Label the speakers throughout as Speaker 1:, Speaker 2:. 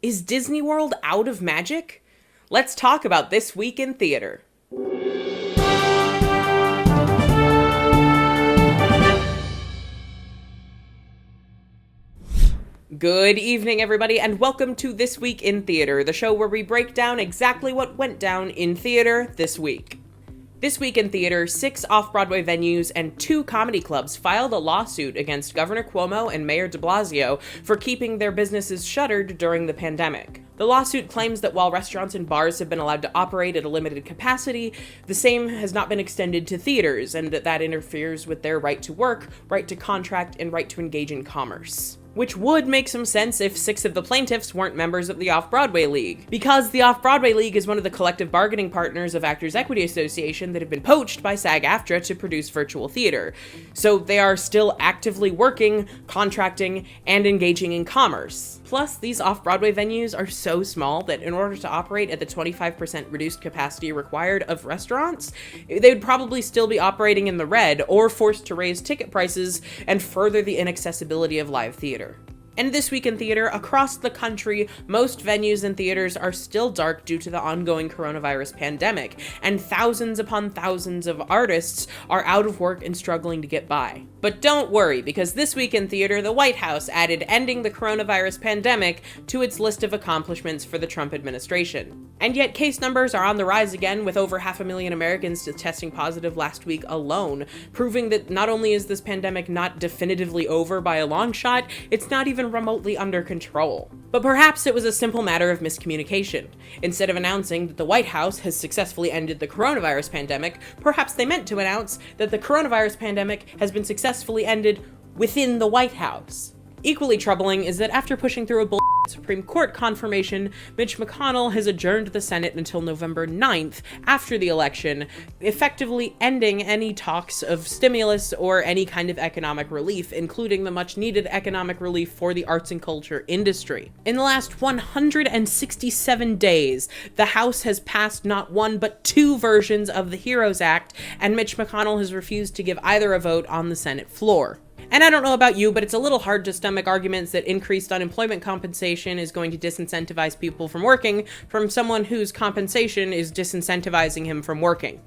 Speaker 1: Is Disney World out of magic? Let's talk about this week in theater. Good evening, everybody, and welcome to This Week in Theater, the show where we break down exactly what went down in theater this week. This week in theater, 6 off-Broadway venues and 2 comedy clubs filed a lawsuit against Governor Cuomo and Mayor de Blasio for keeping their businesses shuttered during the pandemic. The lawsuit claims that while restaurants and bars have been allowed to operate at a limited capacity, the same has not been extended to theaters, and that interferes with their right to work, right to contract, and right to engage in commerce. Which would make some sense if 6 of the plaintiffs weren't members of the Off-Broadway League, because the Off-Broadway League is one of the collective bargaining partners of Actors Equity Association that have been poached by SAG-AFTRA to produce virtual theater. So they are still actively working, contracting, and engaging in commerce. Plus, these off-Broadway venues are so small that in order to operate at the 25% reduced capacity required of restaurants, they would probably still be operating in the red or forced to raise ticket prices and further the inaccessibility of live theater. And this week in theater, across the country, most venues and theaters are still dark due to the ongoing coronavirus pandemic, and thousands upon thousands of artists are out of work and struggling to get by. But don't worry, because this week in theater, the White House added ending the coronavirus pandemic to its list of accomplishments for the Trump administration. And yet case numbers are on the rise again, with over 500,000 Americans testing positive last week alone, proving that not only is this pandemic not definitively over by a long shot, it's not even remotely under control. But perhaps it was a simple matter of miscommunication. Instead of announcing that the White House has successfully ended the coronavirus pandemic, perhaps they meant to announce that the coronavirus pandemic has been successfully ended within the White House. Equally troubling is that after pushing through a Supreme Court confirmation, Mitch McConnell has adjourned the Senate until November 9th after the election, effectively ending any talks of stimulus or any kind of economic relief, including the much-needed economic relief for the arts and culture industry. In the last 167 days, the House has passed not one but 2 versions of the HEROES Act, and Mitch McConnell has refused to give either a vote on the Senate floor. And I don't know about you, but it's a little hard to stomach arguments that increased unemployment compensation is going to disincentivize people from working from someone whose compensation is disincentivizing him from working.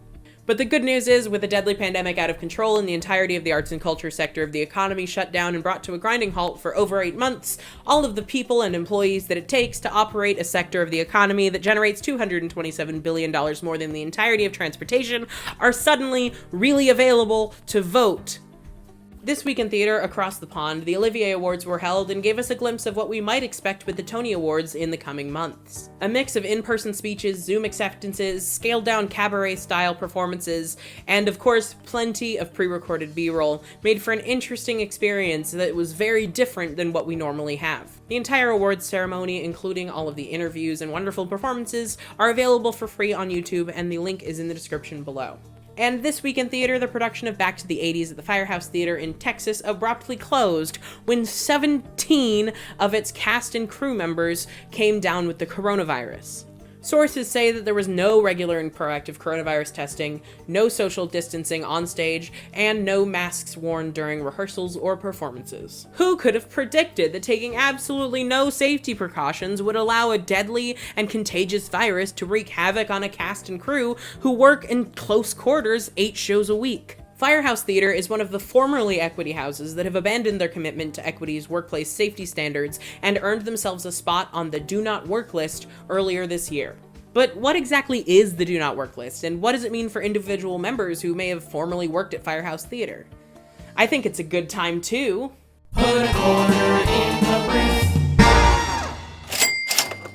Speaker 1: But the good news is, with a deadly pandemic out of control and the entirety of the arts and culture sector of the economy shut down and brought to a grinding halt for over 8 months, all of the people and employees that it takes to operate a sector of the economy that generates $227 billion more than the entirety of transportation are suddenly really available to vote. This week in theater, across the pond, the Olivier Awards were held and gave us a glimpse of what we might expect with the Tony Awards in the coming months. A mix of in-person speeches, Zoom acceptances, scaled-down cabaret-style performances, and of course, plenty of pre-recorded B-roll made for an interesting experience that was very different than what we normally have. The entire awards ceremony, including all of the interviews and wonderful performances, are available for free on YouTube, and the link is in the description below. And this week in theater, the production of Back to the 80s at the Firehouse Theater in Texas abruptly closed when 17 of its cast and crew members came down with the coronavirus. Sources say that there was no regular and proactive coronavirus testing, no social distancing on stage, and no masks worn during rehearsals or performances. Who could have predicted that taking absolutely no safety precautions would allow a deadly and contagious virus to wreak havoc on a cast and crew who work in close quarters 8 shows a week? Firehouse Theater is one of the formerly equity houses that have abandoned their commitment to equity's workplace safety standards and earned themselves a spot on the Do Not Work list earlier this year. But what exactly is the Do Not Work list, and what does it mean for individual members who may have formerly worked at Firehouse Theater? I think it's a good time to put a quarter in the
Speaker 2: brief.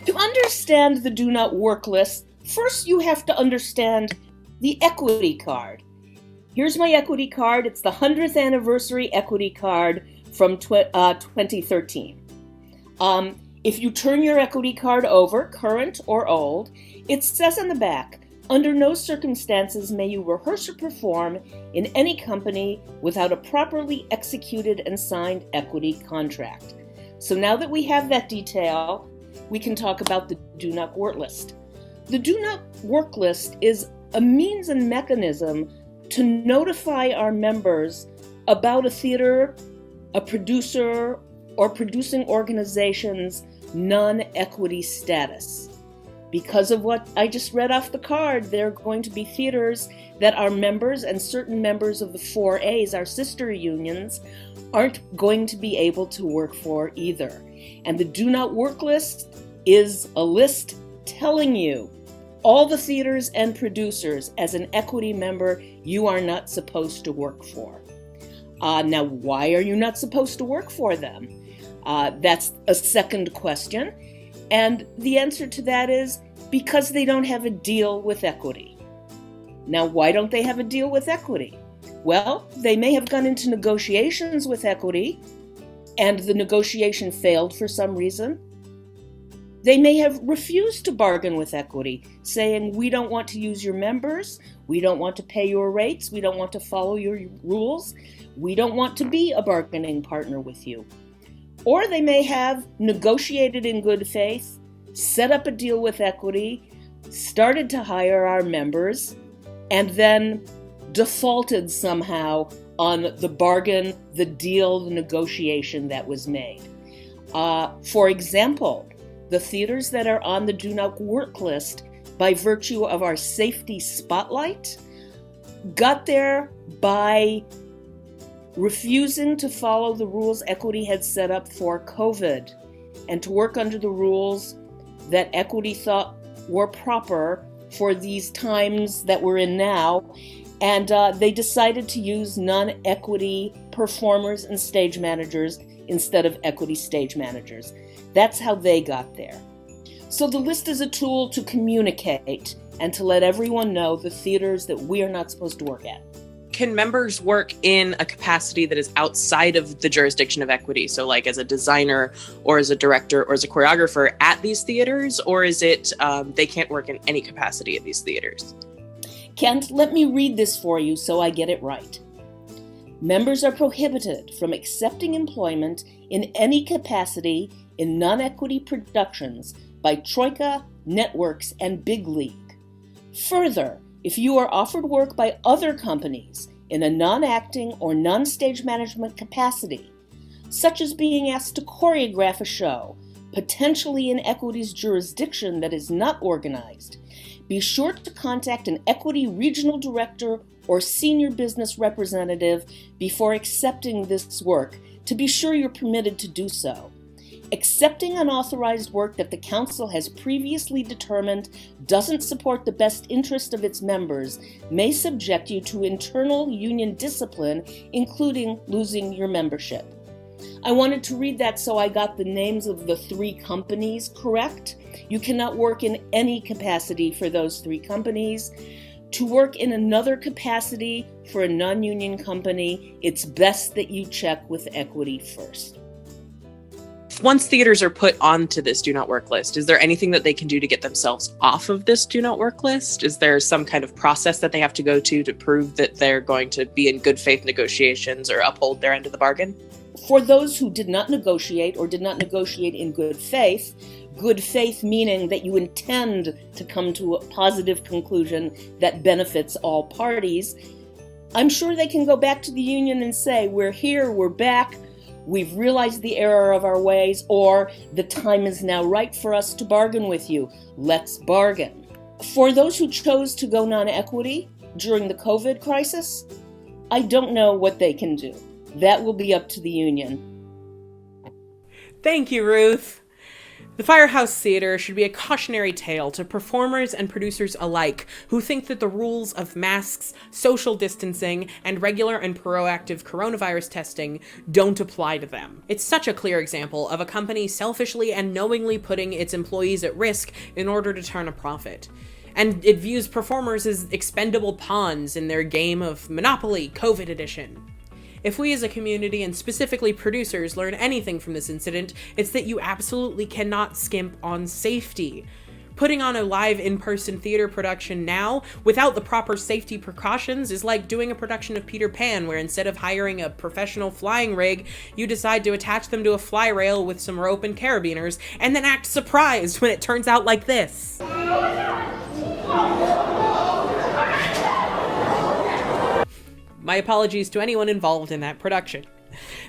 Speaker 2: To understand the Do Not Work list, first you have to understand the equity card. Here's my equity card. It's the 100th anniversary equity card from 2013. If you turn your equity card over, current or old, it says on the back, under no circumstances may you rehearse or perform in any company without a properly executed and signed equity contract. So now that we have that detail, we can talk about the Do Not Work list. The Do Not Work list is a means and mechanism to notify our members about a theater, a producer, or producing organization's non-equity status. Because of what I just read off the card, there are going to be theaters that our members and certain members of the 4As, our sister unions, aren't going to be able to work for either. And the do not work list is a list telling you all the theaters and producers as an equity member you are not supposed to work for. Now, why are you not supposed to work for them? That's a second question. And the answer to that is because they don't have a deal with equity. Now, why don't they have a deal with equity? Well, they may have gone into negotiations with equity and the negotiation failed for some reason. They may have refused to bargain with equity, saying, we don't want to use your members, we don't want to pay your rates, we don't want to follow your rules, we don't want to be a bargaining partner with you. Or they may have negotiated in good faith, set up a deal with equity, started to hire our members, and then defaulted somehow on the bargain, the deal, the negotiation that was made. For example, the theaters that are on the do not work list by virtue of our safety spotlight got there by refusing to follow the rules equity had set up for COVID and to work under the rules that equity thought were proper for these times that we're in now. And they decided to use non-equity performers and stage managers instead of equity stage managers. That's how they got there. So the list is a tool to communicate and to let everyone know the theaters that we are not supposed to work at.
Speaker 1: Can members work in a capacity that is outside of the jurisdiction of equity? So like as a designer or as a director or as a choreographer at these theaters? Or is it they can't work in any capacity at these theaters?
Speaker 2: Kent, let me read this for you so I get it right. Members are prohibited from accepting employment in any capacity in non-equity productions by Troika, networks, and Big League. Further, if you are offered work by other companies in a non-acting or non-stage management capacity, such as being asked to choreograph a show, potentially in equity's jurisdiction that is not organized, be sure to contact an equity regional director or senior business representative before accepting this work to be sure you're permitted to do so. Accepting unauthorized work that the council has previously determined doesn't support the best interest of its members may subject you to internal union discipline, including losing your membership. I wanted to read that so I got the names of the 3 companies correct. You cannot work in any capacity for those 3 companies. To work in another capacity for a non-union company, it's best that you check with equity first.
Speaker 1: Once theaters are put onto this do not work list, is there anything that they can do to get themselves off of this do not work list? Is there some kind of process that they have to go to prove that they're going to be in good faith negotiations or uphold their end of the bargain?
Speaker 2: For those who did not negotiate or did not negotiate in good faith meaning that you intend to come to a positive conclusion that benefits all parties, I'm sure they can go back to the union and say, we're here, we're back, we've realized the error of our ways, or the time is now right for us to bargain with you. Let's bargain. For those who chose to go non-equity during the COVID crisis, I don't know what they can do. That will be up to the union.
Speaker 1: Thank you, Ruth. The Firehouse Theater should be a cautionary tale to performers and producers alike who think that the rules of masks, social distancing, and regular and proactive coronavirus testing don't apply to them. It's such a clear example of a company selfishly and knowingly putting its employees at risk in order to turn a profit. And it views performers as expendable pawns in their game of Monopoly COVID edition. If we as a community, and specifically producers, learn anything from this incident, it's that you absolutely cannot skimp on safety. Putting on a live in-person theater production now, without the proper safety precautions, is like doing a production of Peter Pan, where instead of hiring a professional flying rig, you decide to attach them to a fly rail with some rope and carabiners, and then act surprised when it turns out like this. My apologies to anyone involved in that production.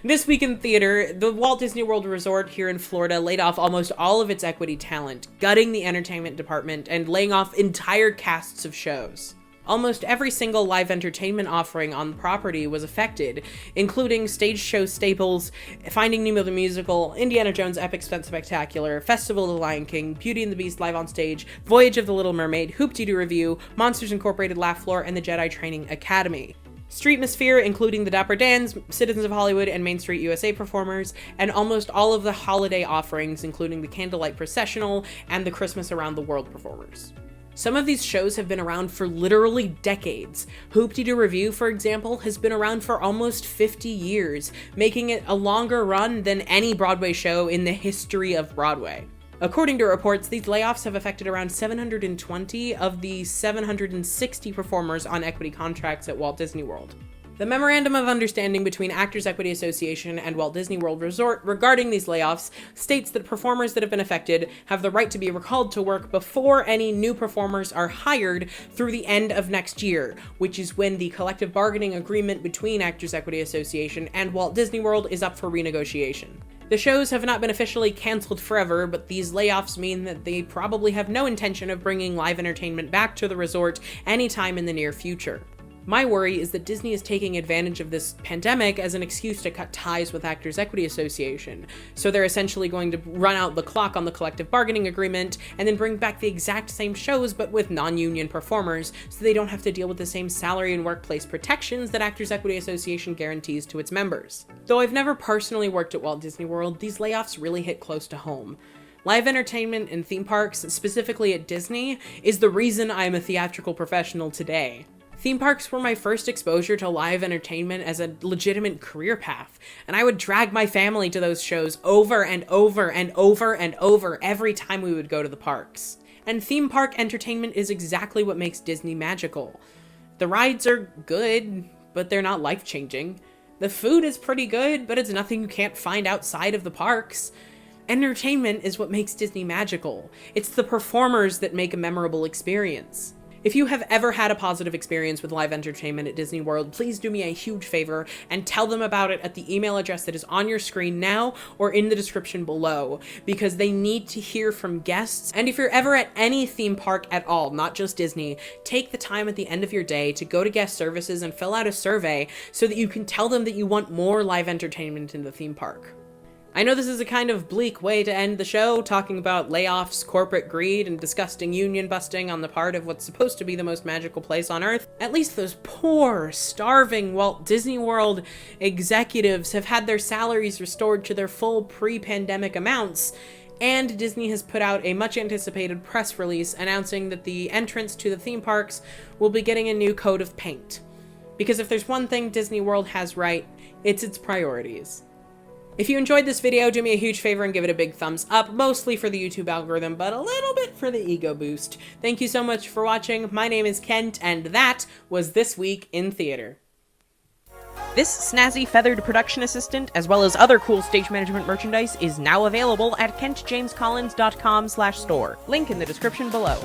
Speaker 1: This week in theater, the Walt Disney World Resort here in Florida laid off almost all of its equity talent, gutting the entertainment department and laying off entire casts of shows. Almost every single live entertainment offering on the property was affected, including stage show staples, Finding Nemo the Musical, Indiana Jones Epic Stunt Spectacular, Festival of the Lion King, Beauty and the Beast Live on Stage, Voyage of the Little Mermaid, Hoop-Dee-Doo Revue, Monsters Incorporated Laugh Floor, and the Jedi Training Academy. Streetmosphere, including the Dapper Dans, Citizens of Hollywood, and Main Street USA performers, and almost all of the holiday offerings, including the Candlelight Processional and the Christmas Around the World performers. Some of these shows have been around for literally decades. Hoop-Dee-Doo Revue, for example, has been around for almost 50 years, making it a longer run than any Broadway show in the history of Broadway. According to reports, these layoffs have affected around 720 of the 760 performers on equity contracts at Walt Disney World. The Memorandum of Understanding between Actors Equity Association and Walt Disney World Resort regarding these layoffs states that performers that have been affected have the right to be recalled to work before any new performers are hired through the end of next year, which is when the collective bargaining agreement between Actors Equity Association and Walt Disney World is up for renegotiation. The shows have not been officially canceled forever, but these layoffs mean that they probably have no intention of bringing live entertainment back to the resort anytime in the near future. My worry is that Disney is taking advantage of this pandemic as an excuse to cut ties with Actors Equity Association. So they're essentially going to run out the clock on the collective bargaining agreement and then bring back the exact same shows but with non-union performers so they don't have to deal with the same salary and workplace protections that Actors Equity Association guarantees to its members. Though I've never personally worked at Walt Disney World, these layoffs really hit close to home. Live entertainment and theme parks, specifically at Disney, is the reason I'm a theatrical professional today. Theme parks were my first exposure to live entertainment as a legitimate career path, and I would drag my family to those shows over and over and over and over every time we would go to the parks. And theme park entertainment is exactly what makes Disney magical. The rides are good, but they're not life-changing. The food is pretty good, but it's nothing you can't find outside of the parks. Entertainment is what makes Disney magical. It's the performers that make a memorable experience. If you have ever had a positive experience with live entertainment at Disney World, please do me a huge favor and tell them about it at the email address that is on your screen now or in the description below, because they need to hear from guests. And if you're ever at any theme park at all, not just Disney, take the time at the end of your day to go to guest services and fill out a survey so that you can tell them that you want more live entertainment in the theme park. I know this is a kind of bleak way to end the show, talking about layoffs, corporate greed, and disgusting union busting on the part of what's supposed to be the most magical place on Earth. At least those poor, starving Walt Disney World executives have had their salaries restored to their full pre-pandemic amounts, and Disney has put out a much-anticipated press release announcing that the entrance to the theme parks will be getting a new coat of paint. Because if there's one thing Disney World has right, it's its priorities. If you enjoyed this video, do me a huge favor and give it a big thumbs up, mostly for the YouTube algorithm, but a little bit for the ego boost. Thank you so much for watching. My name is Kent, and that was This Week in Theater. This snazzy feathered production assistant, as well as other cool stage management merchandise, is now available at kentjamescollins.com/store. Link in the description below.